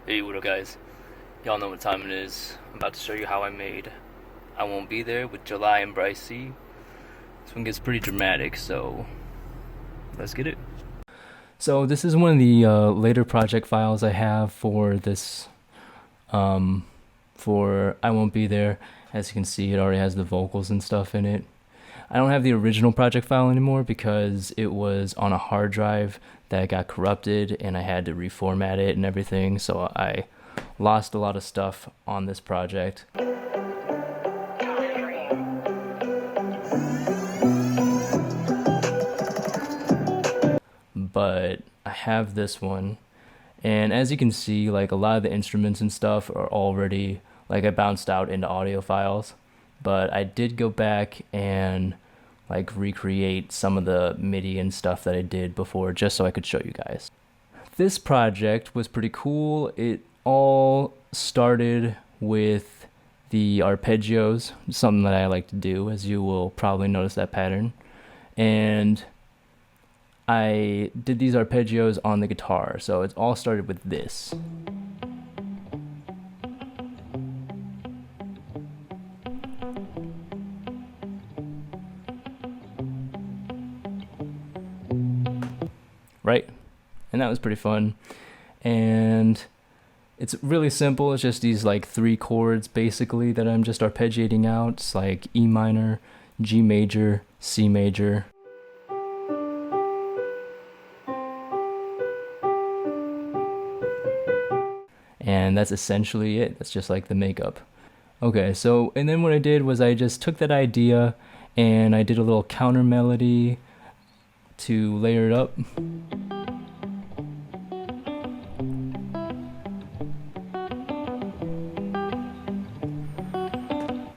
Hey, what up, guys? Y'all know what time it is. I'm about to show you how I made I Won't Be There with July and Bri-C. This one gets pretty dramatic, so let's get it. So this is one of the later project files I have for this, for I Won't Be There. As you can see, it already has the vocals and stuff in it. I don't have the original project file anymore because it was on a hard drive that got corrupted and I had to reformat it and everything, so I lost a lot of stuff on this project. But I have this one, and as you can see, like, a lot of the instruments and stuff are already, like, I bounced out into audio files, but I did go back and like recreate some of the MIDI and stuff that I did before just so I could show you guys. This project was pretty cool. It all started with the arpeggios, something that I like to do, as you will probably notice that pattern. And I did these arpeggios on the guitar, so it all started with this. Right? And that was pretty fun. And it's really simple. It's just these like 3 chords basically that I'm just arpeggiating out. It's like E minor, G major, C major. And that's essentially it. That's just like the makeup. Okay, so, and then what I did was I just took that idea and I did a little counter melody to layer it up.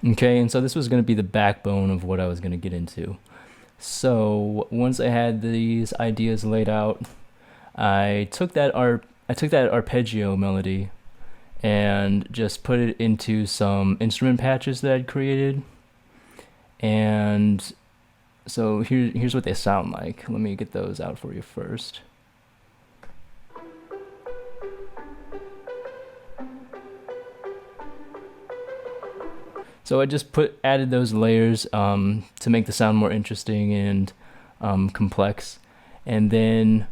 Okay, and so this was going to be the backbone of what I was going to get into. So once I had these ideas laid out, I took that arpeggio melody and just put it into some instrument patches that I'd created. And so here's what they sound like. Let me get those out for you first. So I just added those layers to make the sound more interesting and complex. And then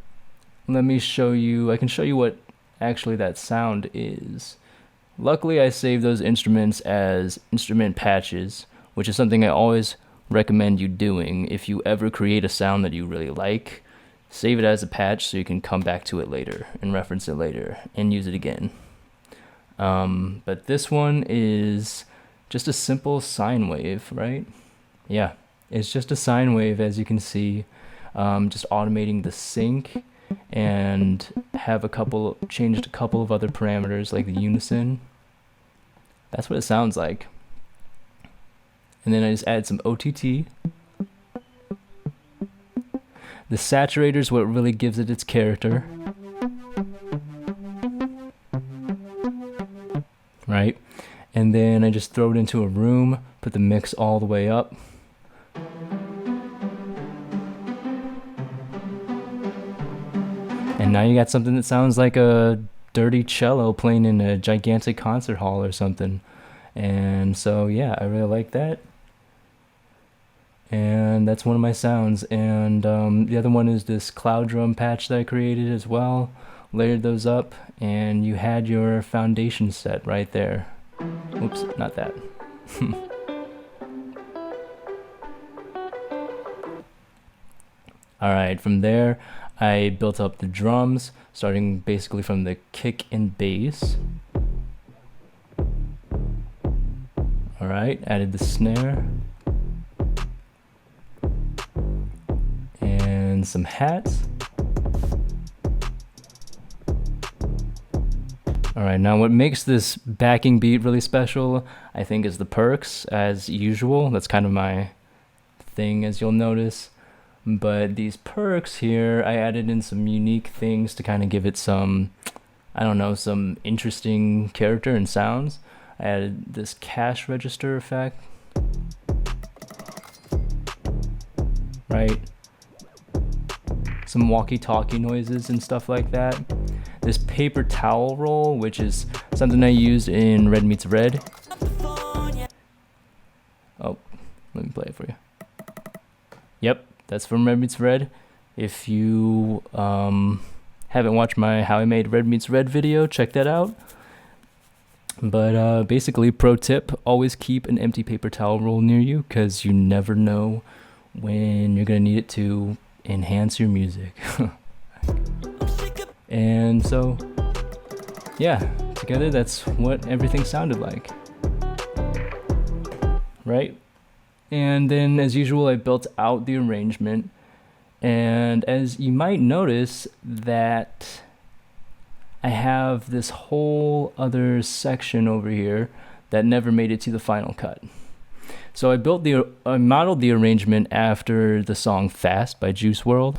let me show you, I can show you what actually that sound is. Luckily, I saved those instruments as instrument patches, which is something I always recommend you doing. If you ever create a sound that you really like, save it as a patch so you can come back to it later and reference it later and use it again. But this one is just a simple sine wave, right? Yeah, it's just a sine wave, as you can see. Just automating the sync and changed a couple of other parameters like the unison. That's what it sounds like. And then I just add some OTT. The saturator is what really gives it its character. Right? And then I just throw it into a room, put the mix all the way up. And now you got something that sounds like a dirty cello playing in a gigantic concert hall or something. And so, yeah, I really like that. And that's one of my sounds. And the other one is this cloud drum patch that I created as well. Layered those up, and you had your foundation set right there. Oops, not that. Alright, from there I built up the drums, starting basically from the kick and bass. Alright, added the snare. And some hats. Alright, now what makes this backing beat really special, I think, is the perks, as usual. That's kind of my thing, as you'll notice. But these perks here, I added in some unique things to kind of give it some, I don't know, some interesting character and sounds. I added this cash register effect. Right? some walkie-talkie noises and stuff like that. This paper towel roll, which is something I used in Red Meets Red. Oh, let me play it for you. Yep, that's from Red Meets Red. If you haven't watched my How I Made Red Meets Red video, check that out. But basically, pro tip, always keep an empty paper towel roll near you, because you never know when you're going to need it to enhance your music. And so, yeah, together that's what everything sounded like. Right? And then, as usual, I built out the arrangement. And as you might notice, that I have this whole other section over here that never made it to the final cut. So I modeled the arrangement after the song Fast by Juice WRLD.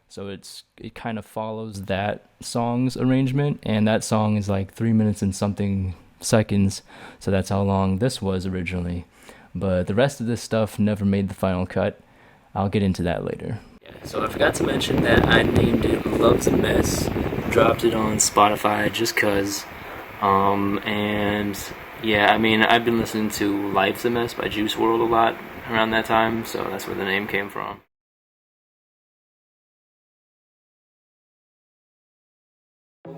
So it kind of follows that song's arrangement, and that song is like 3 minutes and something seconds, so that's how long this was originally. But the rest of this stuff never made the final cut. I'll get into that later. So I forgot to mention that I named it Love's a Mess, dropped it on Spotify just cause, and yeah, I mean, I've been listening to Life's a Mess by Juice WRLD a lot around that time, so that's where the name came from.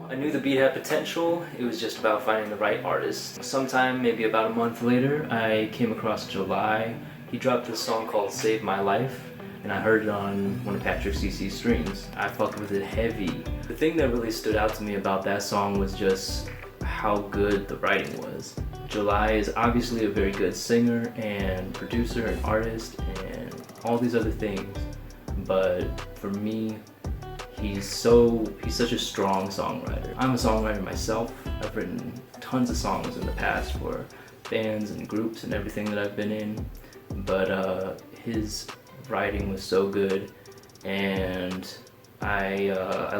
I knew the beat had potential, it was just about finding the right artist. Sometime, maybe about a month later, I came across July. He dropped this song called Save My Life, and I heard it on one of Patrick CC's streams. I fucked with it heavy. The thing that really stood out to me about that song was just how good the writing was. July is obviously a very good singer and producer and artist and all these other things, but for me, he's such a strong songwriter. I'm a songwriter myself. I've written tons of songs in the past for bands and groups and everything that I've been in, but his writing was so good, and I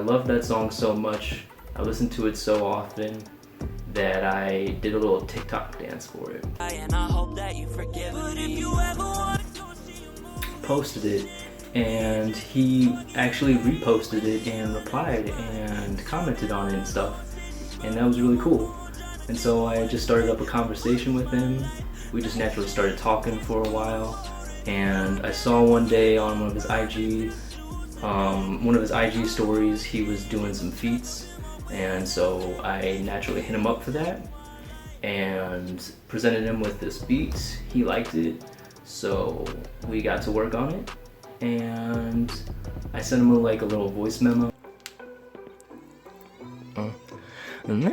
love that song so much. I listen to it so often that I did a little TikTok dance for it. And I hope that you forgive me. Posted it, and he actually reposted it and replied and commented on it and stuff, and that was really cool. And so I just started up a conversation with him. We just naturally started talking for a while, and I saw one day on one of his IG stories, he was doing some feats, and so I naturally hit him up for that and presented him with this beat. He liked it, so we got to work on it, and I sent him a little voice memo. And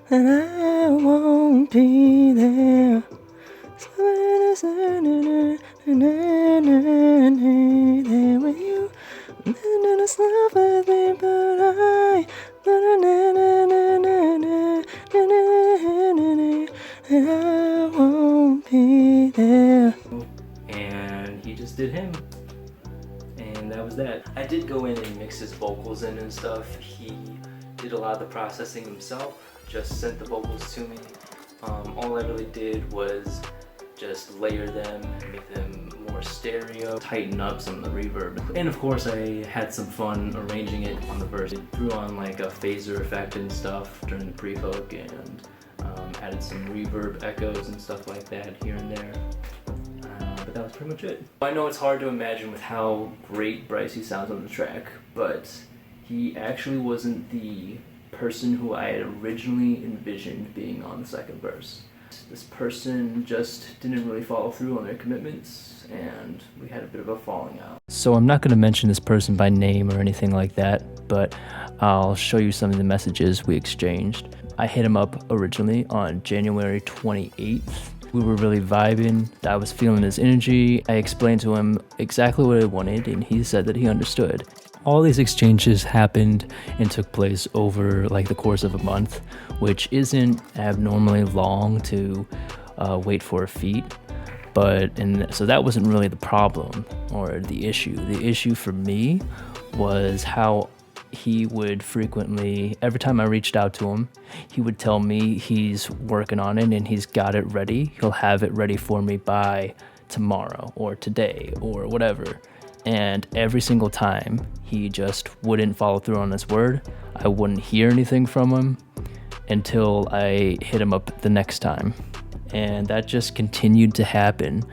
I won't be there. There with you, it's not with me, but I won't be there. And he just did him, and that was that. I did go in and mix his vocals in and stuff. He did a lot of the processing himself, just sent the vocals to me. All I really did was just layer them, make them more stereo, tighten up some of the reverb. And of course I had some fun arranging it on the verse. I threw on like a phaser effect and stuff during the pre-hook, and added some reverb echoes and stuff like that here and there. But that was pretty much it. I know it's hard to imagine with how great Bri-C sounds on the track, but he actually wasn't the person who I had originally envisioned being on the second verse. This person just didn't really follow through on their commitments, and we had a bit of a falling out. So I'm not going to mention this person by name or anything like that, but I'll show you some of the messages we exchanged. I hit him up originally on January 28th. We were really vibing. I was feeling his energy. I explained to him exactly what I wanted, and he said that he understood. All these exchanges happened and took place over like the course of a month, which isn't abnormally long to wait for a feat. So that wasn't really the problem or the issue. The issue for me was how he would frequently, every time I reached out to him, he would tell me he's working on it and he's got it ready. He'll have it ready for me by tomorrow or today or whatever. And every single time he just wouldn't follow through on his word. I wouldn't hear anything from him until I hit him up the next time. And that just continued to happen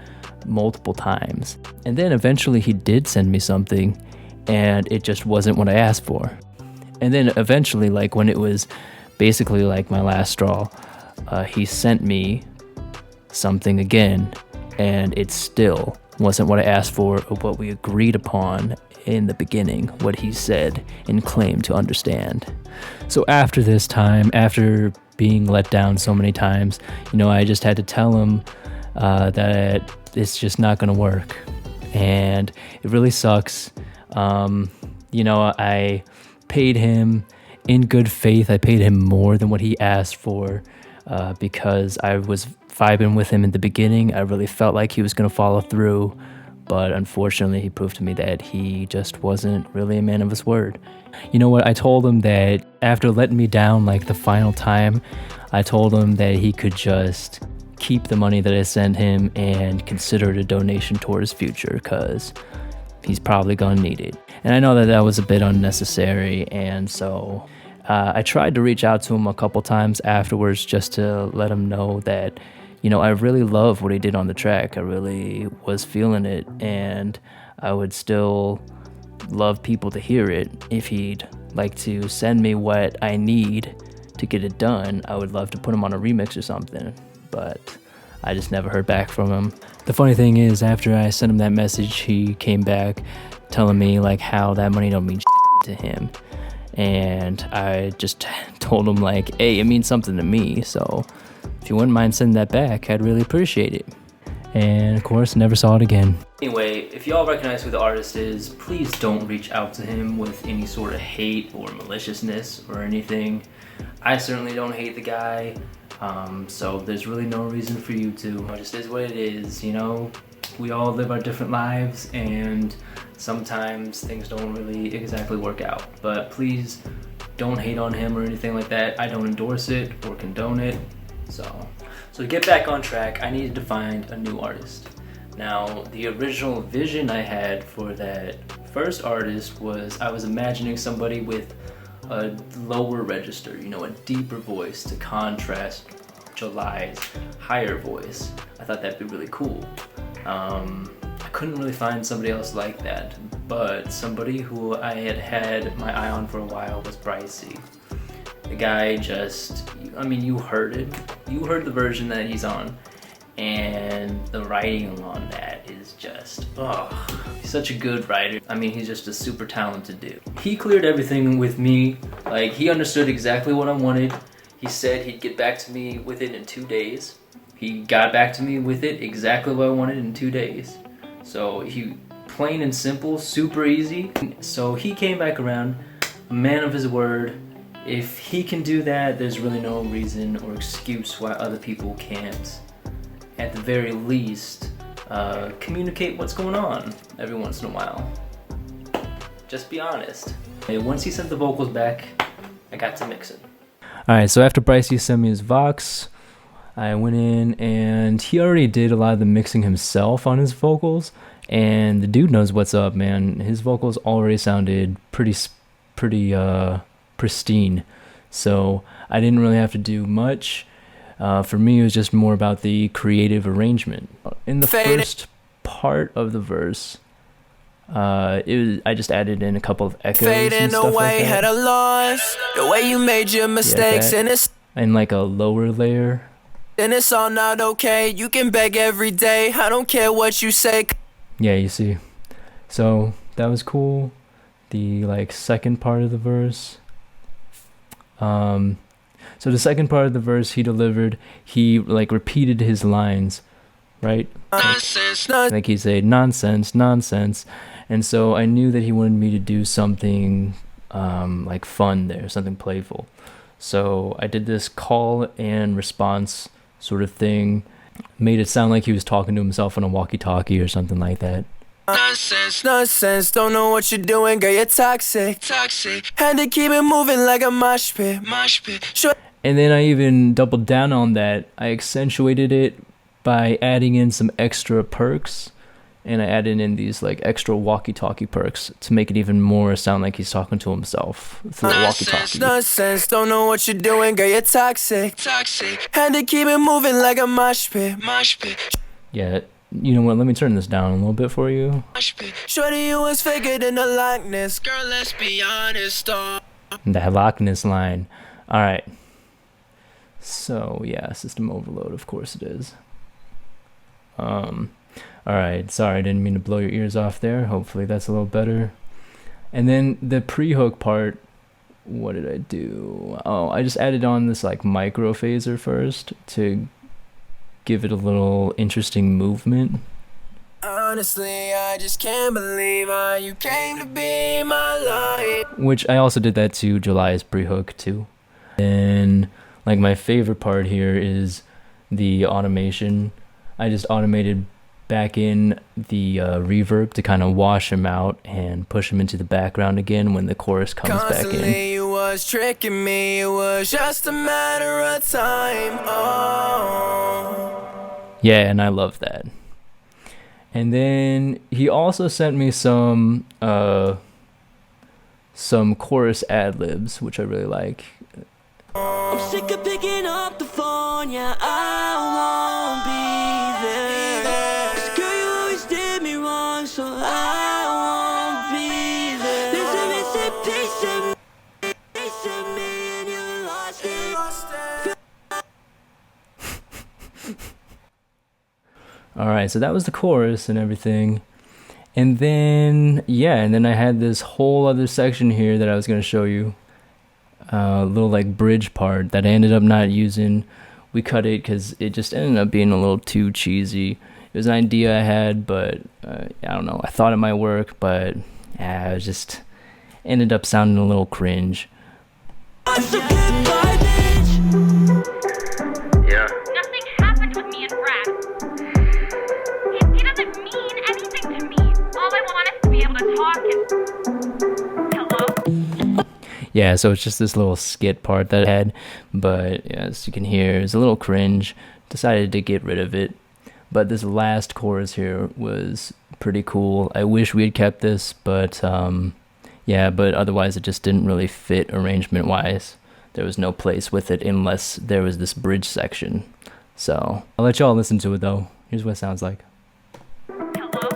multiple times. And then eventually he did send me something, and it just wasn't what I asked for. And then eventually, like when it was basically like my last straw, he sent me something again, and it still wasn't what I asked for or what we agreed upon in the beginning, what he said and claimed to understand. So after this time, after being let down so many times, I just had to tell him that it's just not going to work. And it really sucks. I paid him in good faith. I paid him more than what he asked for because I was vibing with him in the beginning. I really felt like he was going to follow through. But unfortunately, he proved to me that he just wasn't really a man of his word. You know what? I told him that after letting me down like the final time, I told him that he could just keep the money that I sent him and consider it a donation toward his future because he's probably gonna need it. And I know that that was a bit unnecessary, and so I tried to reach out to him a couple times afterwards just to let him know that I really love what he did on the track. I really was feeling it, and I would still love people to hear it. If he'd like to send me what I need to get it done, I would love to put him on a remix or something, but I just never heard back from him. The funny thing is, after I sent him that message, he came back telling me like how that money don't mean to him. And I just told him like, hey, it means something to me, so if you wouldn't mind sending that back, I'd really appreciate it. And of course, never saw it again. Anyway, if y'all recognize who the artist is, please don't reach out to him with any sort of hate or maliciousness or anything. I certainly don't hate the guy, so there's really no reason for you to. It just is what it is, We all live our different lives, and sometimes things don't really exactly work out. But please don't hate on him or anything like that. I don't endorse it or condone it. So to get back on track, I needed to find a new artist. Now, the original vision I had for that first artist was I was imagining somebody with a lower register, a deeper voice to contrast July's higher voice. I thought that'd be really cool. I couldn't really find somebody else like that, but somebody who I had my eye on for a while was Bri-C. The guy you heard it. You heard the version that he's on, and the writing on that is just, he's such a good writer. He's just a super talented dude. He cleared everything with me. Like, he understood exactly what I wanted. He said he'd get back to me with it in 2 days. He got back to me with it exactly what I wanted in 2 days. So he, plain and simple, super easy. So he came back around, a man of his word. If he can do that, there's really no reason or excuse why other people can't, at the very least, communicate what's going on every once in a while. Just be honest. And once he sent the vocals back, I got to mix it. Alright, so after Bri-C sent me his Vox, I went in and he already did a lot of the mixing himself on his vocals, and the dude knows what's up, man. His vocals already sounded pretty pristine, so I didn't really have to do much. For me, it was just more about the creative arrangement. In the first part of the verse, I just added in a couple of echoes and stuff like that. Had a loss, the way you made your mistakes, and like a lower layer. And it's all not okay. You can beg every day. I don't care what you say. Yeah, you see. So that was cool. The second part of the verse. So the second part of the verse he delivered, he repeated his lines, right? Like he said, nonsense, nonsense. And so I knew that he wanted me to do something fun there, something playful. So I did this call and response sort of thing, made it sound like he was talking to himself on a walkie-talkie or something like that. Nonsense, don't know what you're doing, girl, you're toxic. Had to keep it moving like a mosh pit. Sure. And then I even doubled down on that. I accentuated it by adding in some extra perks, and I added in these like extra walkie-talkie perks to make it even more sound like he's talking to himself through a walkie-talkie. Nonsense, don't know what you're doing, girl, you're toxic. Had to keep it moving like a mosh pit. Yeah, you know what? Let me turn this down a little bit for you. Shorty, you was faker than the likeness. Girl, let's be honest. That Loch Ness line. All right. So yeah, system overload. Of course it is. All right, sorry, I didn't mean to blow your ears off there. Hopefully that's a little better. And then the pre-hook part, what did I do? Oh, I just added on this like micro phaser first to give it a little interesting movement. Honestly, I just can't believe how you came to be my life. Which I also did that to July's pre-hook too. Then like my favorite part here is the automation. I just automated back in the reverb to kind of wash him out and push him into the background again when the chorus comes back in. You was tricking me, it was just a matter of time. Oh. Yeah, and I love that. And then he also sent me some chorus ad-libs, which I really like. I'm sick of picking up the phone, yeah, I won't be there. 'Cause girl, you always did me wrong, so I won't be there. There's a missing piece of me, and you lost it. Alright, so that was the chorus and everything. And then, yeah, and then I had this whole other section here that I was going to show you. A little like bridge part that I ended up not using. We cut it because it just ended up being a little too cheesy. It was an idea I had, but I don't know. I thought it might work, but it just ended up sounding a little cringe. Yeah. Nothing happened with me and Brad. He doesn't mean anything to me. All I want is to be able to talk and... Hello? Yeah, so it's just this little skit part that I had, but yeah, as you can hear, it's a little cringe. Decided to get rid of it. But this last chorus here was pretty cool. I wish we had kept this, but yeah, but otherwise it just didn't really fit arrangement-wise. There was no place with it unless there was this bridge section. So I'll let y'all listen to it though. Here's what it sounds like. Hello?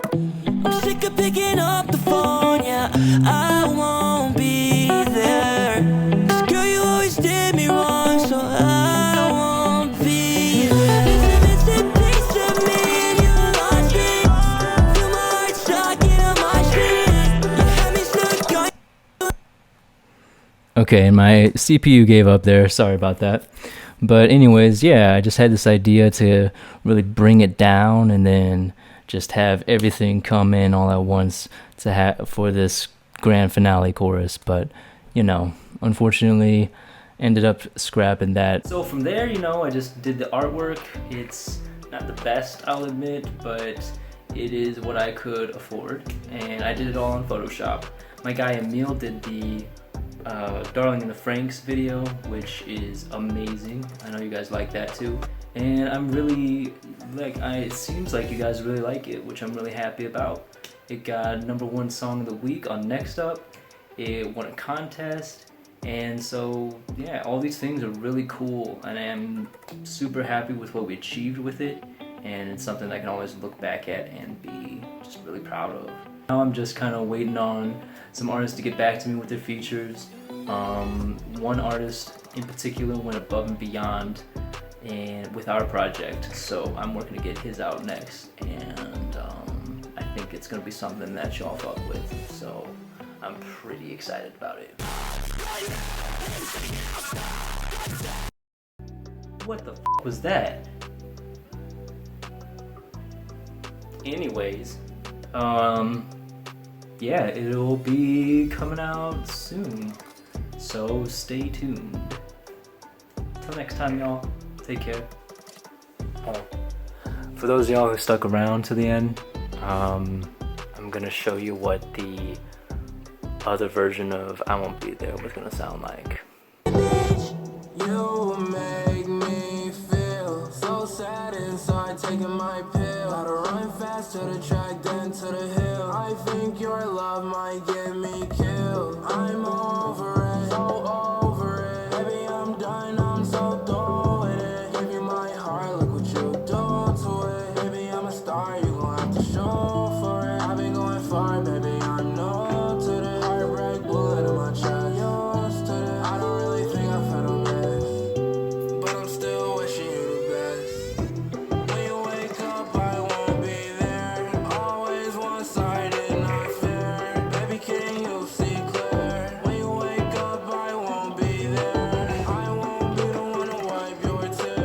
I'm sick of picking up the phone, yeah, I won't be there. 'Cause girl, you always did me wrong, so I won't be there. There's a missing piece of me, and you lost it. Feel my heart stuck in my shit. You had me stuck on. Okay, and my CPU gave up there. Sorry about that. But anyways, yeah, I just had this idea to really bring it down and then just have everything come in all at once to have for this grand finale chorus. But, you know, unfortunately ended up scrapping that. So from there, you know, I just did the artwork. It's not the best, I'll admit, but it is what I could afford. And I did it all in Photoshop. My guy Emil did the Darling in the Franxx video, which is amazing. I know you guys like that too. And I'm really, it seems like you guys really like it, which I'm really happy about. It got #1 song of the week on Next Up. It won a contest. And so, yeah, all these things are really cool. And I'm super happy with what we achieved with it. And it's something I can always look back at and be just really proud of. Now I'm just kind of waiting on some artists to get back to me with their features. One artist in particular went above and beyond and with our project, so I'm working to get his out next, and I think it's gonna be something that y'all fuck with, so I'm pretty excited about it. What the f was that? Anyways, yeah, it'll be coming out soon, so stay tuned. Till next time, y'all. Take care. For those of y'all who stuck around to the end, I'm gonna show you what the other version of I Won't Be There was gonna sound like. You make me feel so sad inside, taking my pill. Gotta run fast to the track, then to the hill. I think your love might get me killed. I'm